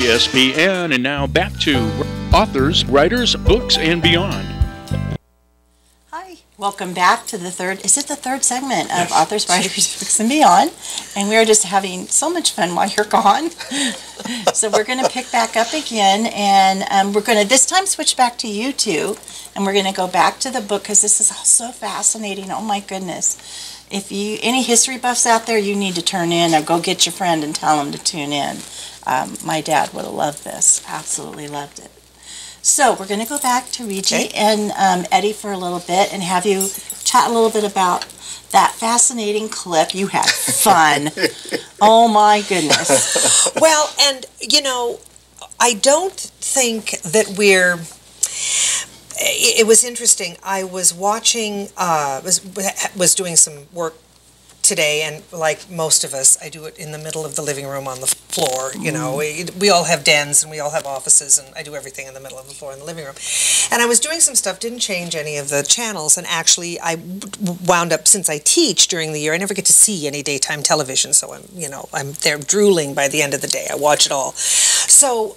TSPN, and now back to authors, writers, books, and beyond. Hi, welcome back to the third segment of Authors, Writers, Books, and Beyond. And we are just having so much fun while you're gone. So we're going to pick back up again, and we're going to this time switch back to you two, and we're going to go back to the book because this is all so fascinating. Oh my goodness. If you any history buffs out there, you need to turn in or go get your friend and tell them to tune in. My dad would have loved this, absolutely loved it. So we're going to go back to Reej and Eddy for a little bit and have you chat a little bit about that fascinating clip. You had fun. Oh my goodness. Well, and you know, I don't think that we're... It was interesting. I was watching, was doing some work today, and like most of us, I do it in the middle of the living room on the floor. You know, we all have dens and we all have offices, and I do everything in the middle of the floor in the living room. And I was doing some stuff, didn't change any of the channels, and actually I wound up, since I teach during the year, I never get to see any daytime television, so I'm there drooling by the end of the day. I watch it all. So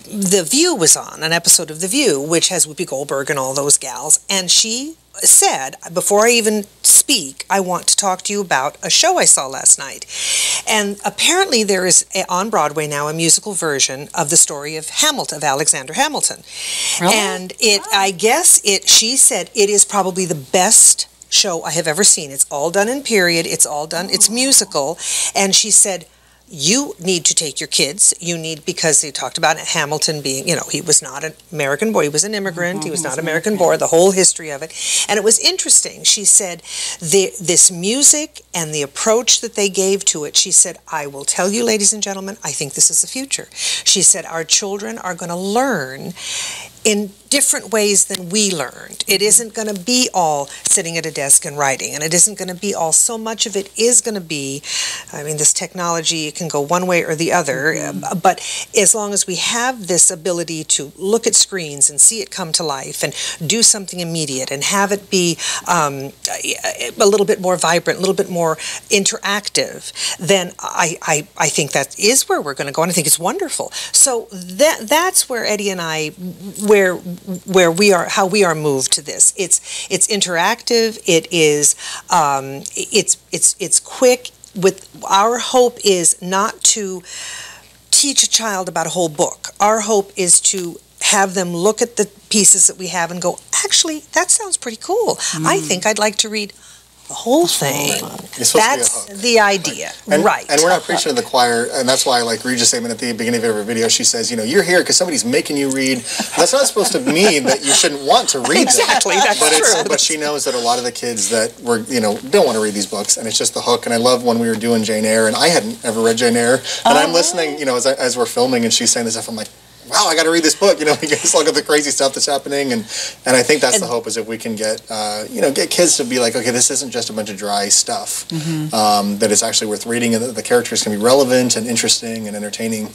The View was on, an episode of The View, which has Whoopi Goldberg and all those gals, and she said, before I even speak, I want to talk to you about a show I saw last night. And apparently there is, on Broadway now, a musical version of the story of Hamilton, of Alexander Hamilton. Really? And I guess she said it is probably the best show I have ever seen. It's all done in period, it's musical, and she said, you need to take your kids. Because they talked about Hamilton being, he was not an American boy. He was an immigrant. He was not American born, the whole history of it. And it was interesting. She said, this music and the approach that they gave to it, she said, I will tell you, ladies and gentlemen, I think this is the future. She said, our children are going to learn in different ways than we learned. It isn't going to be all sitting at a desk and writing, and it isn't going to be all, so much of it is going to be, this technology, it can go one way or the other, but as long as we have this ability to look at screens and see it come to life and do something immediate and have it be a little bit more vibrant, a little bit more interactive, then I think that is where we're going to go, and I think it's wonderful. So that's where Eddy and I, where we are, how we are moved to this. It's interactive. It is it's quick. With our hope is not to teach a child about a whole book. Our hope is to have them look at the pieces that we have and go, actually, that sounds pretty cool. I think I'd like to read the whole thing. That's the idea, right? And we're not preaching to the choir, and that's why, like Reej's statement at the beginning of every video, she says, you're here because somebody's making you read. That's not supposed to mean that you shouldn't want to read exactly, them. That's true. But she knows that a lot of the kids that were, don't want to read these books, and it's just the hook. And I love when we were doing Jane Eyre, and I hadn't ever read Jane Eyre, and I'm listening, as we're filming, and she's saying this stuff, I'm like, wow, I got to read this book, because look at the crazy stuff that's happening, and I think that's the hope, is if we can get, get kids to be like, okay, this isn't just a bunch of dry stuff, that it's actually worth reading, and that the characters can be relevant and interesting and entertaining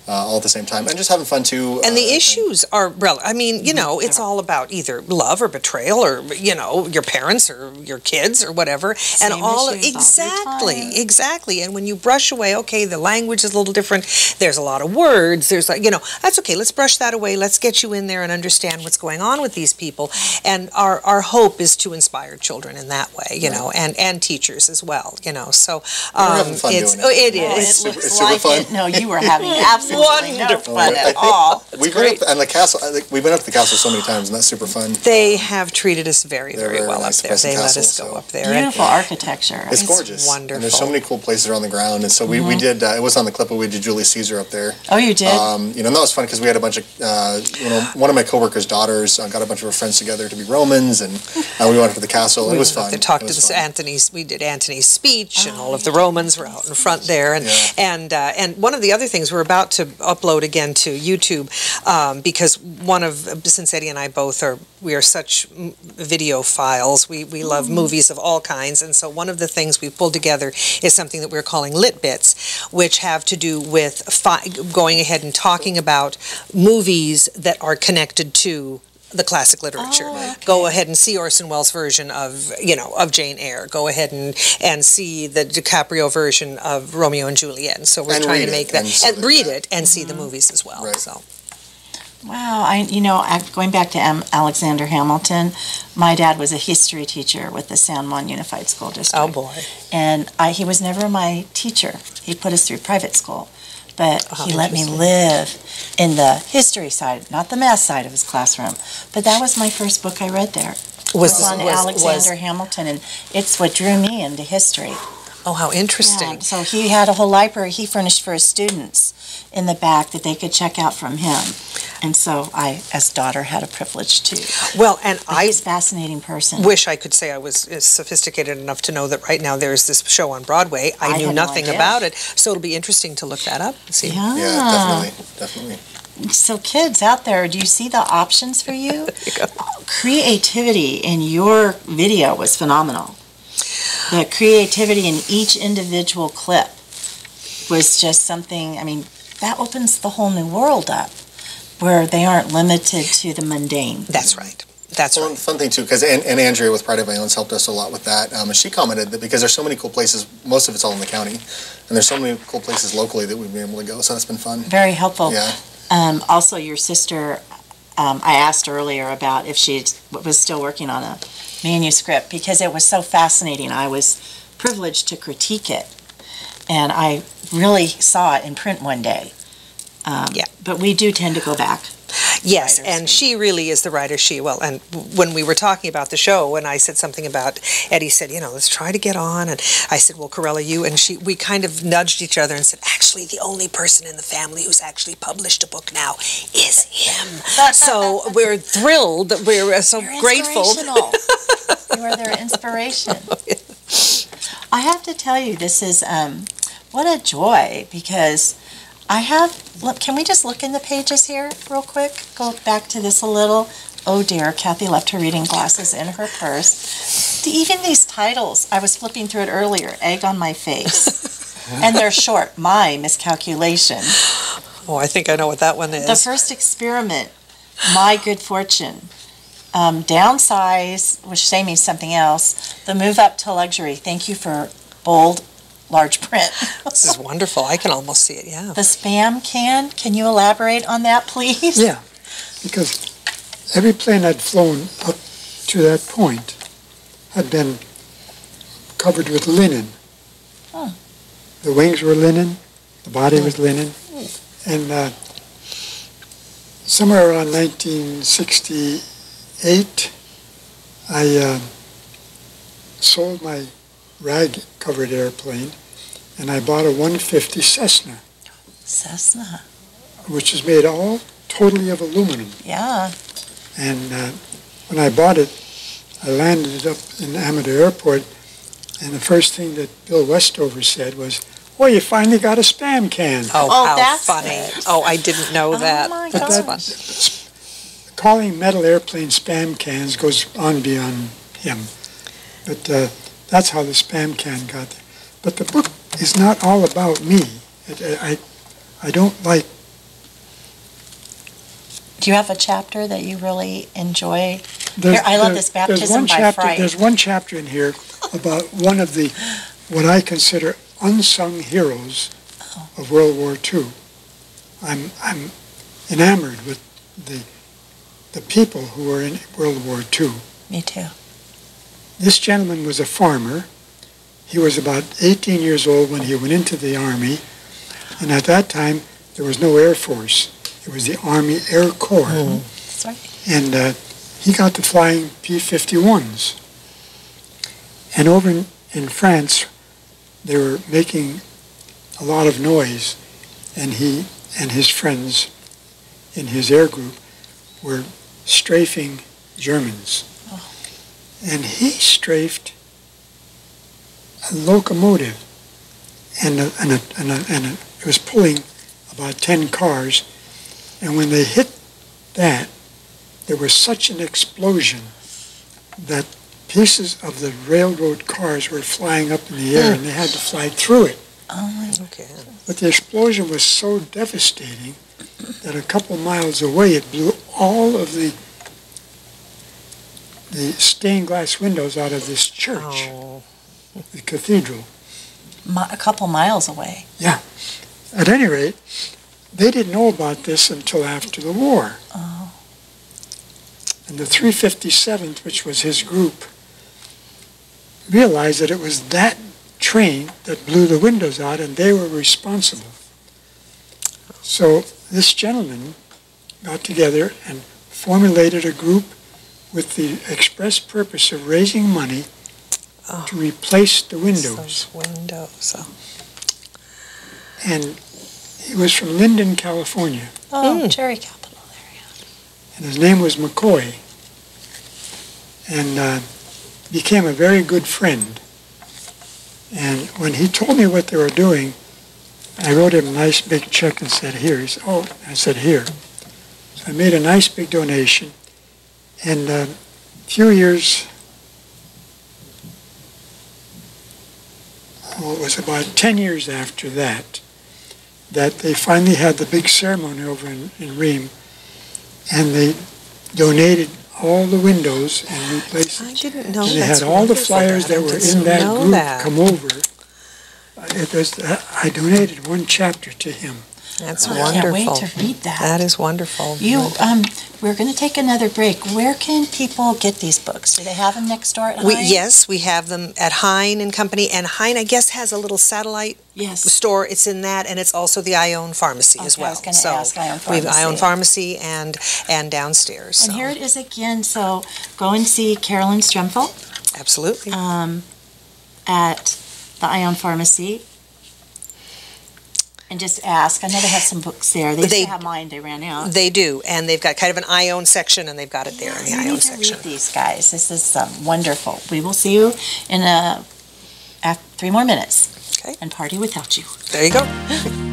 all at the same time, and just having fun too. And the issues are relevant. It's all about either love or betrayal, or your parents or your kids or whatever, Same and all exactly. And when you brush away, okay, the language is a little different. There's a lot of words. There's that's okay. Let's brush that away. Let's get you in there and understand what's going on with these people. And our hope is to inspire children in that way, and teachers as well, So we're having fun doing it. It is. It's super fun. No, you were having absolutely wonderful. No fun at all. We've been up, and the castle. We've been up to the castle so many times, and that's super fun. They have treated us very, very well nice up there. They let castle, us go up there. Beautiful architecture. It's gorgeous. Wonderful. And there's so many cool places around the ground. And so we did. It was on the clip, but we did Julius Caesar up there. Oh, you did. And that was fun because we had a bunch of one of my coworkers' daughters got a bunch of her friends together to be Romans, and we went up to the castle. It was fun. They talked to Antony's. We did Antony's speech, and all of the Romans were out in front there. And one of the other things we're about to upload again to YouTube, because since Eddy and I both we are such videophiles, we love movies of all kinds, and so one of the things we pulled together is something that we're calling Lit Bits, which have to do with going ahead and talking about movies that are connected to the classic literature. Oh, okay. Go ahead and see Orson Welles' version of, of Jane Eyre. Go ahead and see the DiCaprio version of Romeo and Juliet. And so we're And trying read to make it that, and and read it and Mm-hmm. see the movies as well. Right. So. Wow, going back to Alexander Hamilton, my dad was a history teacher with the San Juan Unified School District. Oh, boy. And he was never my teacher. He put us through private school. But Oh, he let me interesting. live in the history side, not the math side of his classroom. But that was my first book I read there. Was on Alexander Hamilton, and it's what drew me into history. Oh, how interesting. Yeah, so he had a whole library he furnished for his students in the back that they could check out from him. And so I, as daughter, had a privilege too. Well, and I He's a fascinating person. wish I could say I was sophisticated enough to know that right now there's this show on Broadway. I knew had no nothing idea. about it, so it'll be interesting to look that up and see. Yeah. Yeah, definitely. So kids out there, do you see the options for you? There you go. Creativity in your video was phenomenal. The creativity in each individual clip was just something, that opens the whole new world up, where they aren't limited to the mundane. That's right. That's Well, right. fun thing too, because and Andrea with Pride of Violence helped us a lot with that. And she commented that because there's so many cool places, most of it's all in the county, and there's so many cool places locally that we've been able to go. So that's been fun. Very helpful. Yeah. Also, your sister, I asked earlier about if she was still working on a manuscript, because it was so fascinating. I was privileged to critique it, and I really saw it in print one day. Yeah. But we do tend to go back. Yes, writers. and she really is the writer and when we were talking about the show, and I said something about, Eddie said, let's try to get on, and I said, well, Corella, you, and we kind of nudged each other and said, actually, the only person in the family who's actually published a book now is him. So we're thrilled, we're so You're grateful. inspirational. You are their inspiration. I have to tell you, this is, what a joy, because can we just look in the pages here real quick? Go back to this a little. Oh dear, Kathy left her reading glasses in her purse. Even these titles, I was flipping through it earlier, Egg on My Face. And they're short, My Miscalculation. Oh, I think I know what that one is. The First Experiment, My Good Fortune. Downsize, which say means something else. The Move Up to Luxury, Thank You for Bold, Large Print. This is wonderful. I can almost see it, yeah. The Spam Can you elaborate on that, please? Yeah, because every plane I'd flown up to that point had been covered with linen. Oh. The wings were linen, the body was linen, and somewhere around 1968, I sold my rag-covered airplane, and I bought a 150 Cessna, Cessna, which is made all totally of aluminum. yeah. And when I bought it, I landed it up in Amador Airport, and the first thing that Bill Westover said was, "Oh, you finally got a Spam can." Oh, Oh, how that's funny. it. Oh, I didn't know that. my That's gosh. fun. Calling metal airplane Spam cans goes on beyond him. But that's how the Spam can got there. But the book is not all about me. I don't like. Do you have a chapter that you really enjoy? There's- Here, I love there- this there's baptism one by chapter, fright. There's one chapter in here about one of the, what I consider unsung heroes of World War II. I'm enamored with the people who were in World War II. Me too. This gentleman was a farmer. He was about 18 years old when he went into the Army, and at that time there was no Air Force. It was the Army Air Corps. That's right. And he got to flying P-51s. And over in France, they were making a lot of noise, and he and his friends in his air group were strafing Germans. Oh. And he strafed a locomotive, and it was pulling about 10 cars, and when they hit that, there was such an explosion that pieces of the railroad cars were flying up in the air, and they had to fly through it. Oh my. Okay. But the explosion was so devastating that a couple miles away it blew all of the the stained glass windows out of this church, Oh. the cathedral. A couple miles away. Yeah. At any rate, they didn't know about this until after the war. Oh. And the 357th, which was his group, realized that it was that train that blew the windows out, and they were responsible. So this gentleman got together and formulated a group with the express purpose of raising money to replace the windows. Those windows. Oh. And he was from Linden, California, Oh, cherry capital area. and his name was McCoy, and became a very good friend. And when he told me what they were doing, I wrote him a nice big check and said, here. He said, oh, I said, here. So I made a nice big donation, and a few years, well, it was about 10 years after that, that they finally had the big ceremony over in Reem, and they donated all the windows and replaced I it. didn't know And they that's had all the wonderful, flyers Dad. that I were didn't in that know group that. come over. I donated one chapter to him. That's Oh, I wonderful. can't wait to read that. That is wonderful. We're going to take another break. Where can people get these books? Do they have them next door at Hine? Yes, we have them at Hine and Company, and Hine, I guess, has a little satellite Yes. store. It's in that, and it's also the Ione Pharmacy as Okay, I well. was gonna ask Ione we have Ione Pharmacy. Pharmacy and downstairs. And so. here it is again. So go and see Carolyn Stremfel Absolutely. at the Ione Pharmacy. And just ask. I know they have some books there. They used They- to have mine. They ran out. They do, and they've got kind of an Ione section, and they've got it there in the You Ione need to section. read these, guys. This is wonderful. We will see you in 3 more minutes. Okay. And party without you. There you go.